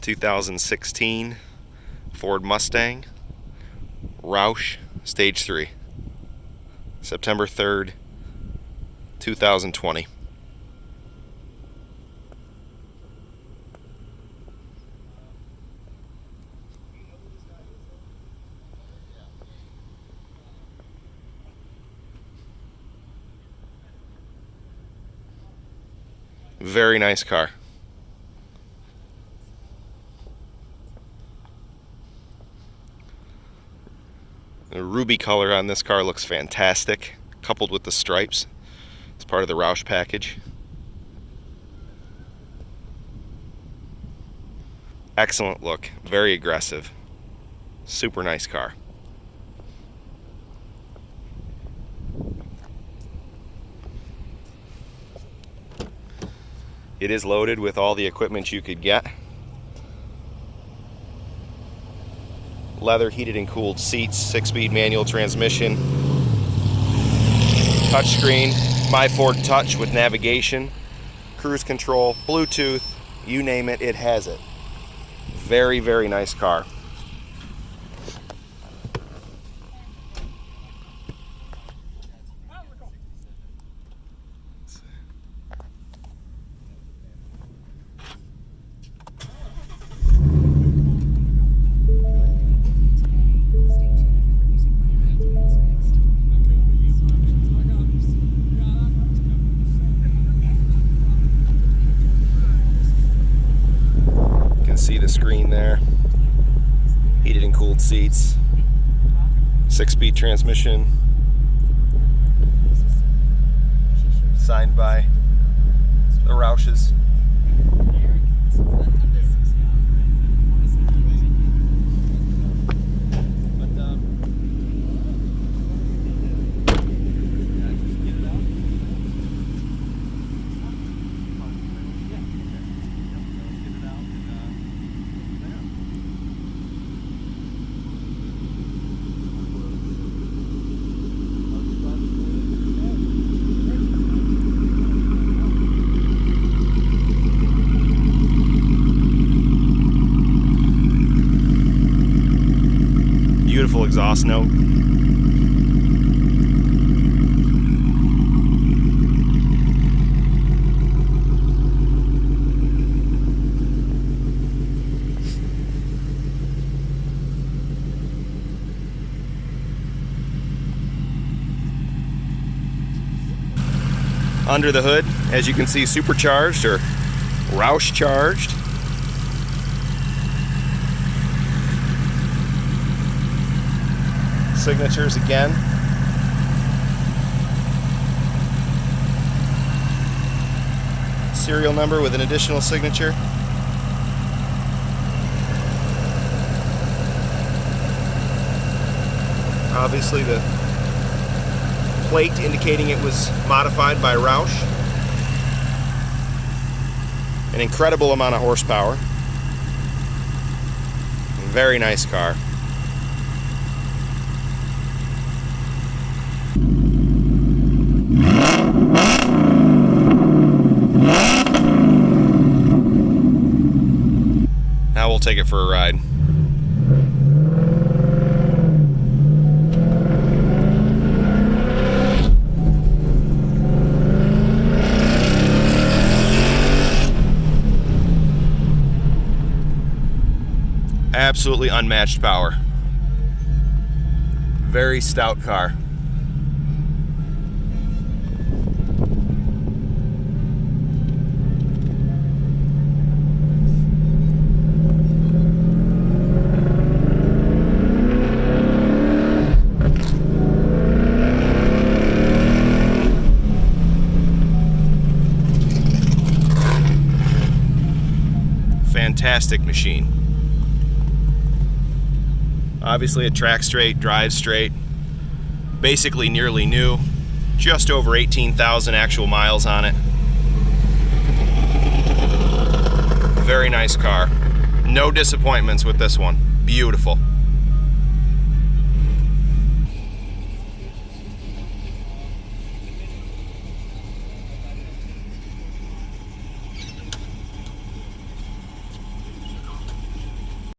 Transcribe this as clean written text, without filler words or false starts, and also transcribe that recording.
2016 Ford Mustang Roush Stage 3, September 3rd, 2020. Very nice car. The ruby color on this car looks fantastic, coupled with the stripes. It's part of the Roush package. Excellent look, very aggressive. Super nice car. It is loaded with all the equipment you could get. Leather heated and cooled seats, 6-speed manual transmission, touchscreen, My Ford Touch with navigation, cruise control, Bluetooth, you name it, it has it. Very, very nice car. See the screen there, heated and cooled seats, 6-speed transmission, signed by the Roushes. Beautiful exhaust note. Under the hood, as you can see, supercharged or Roushcharged. Signatures again. Serial number with an additional signature. Obviously the plate indicating it was modified by Roush. An incredible amount of horsepower. Very nice car. Now we'll take it for a ride. Absolutely unmatched power. Very stout car. Fantastic machine. Obviously it tracks straight, drives straight, basically nearly new, just over 18,000 actual miles on it. Very nice car. No disappointments with this one. Beautiful.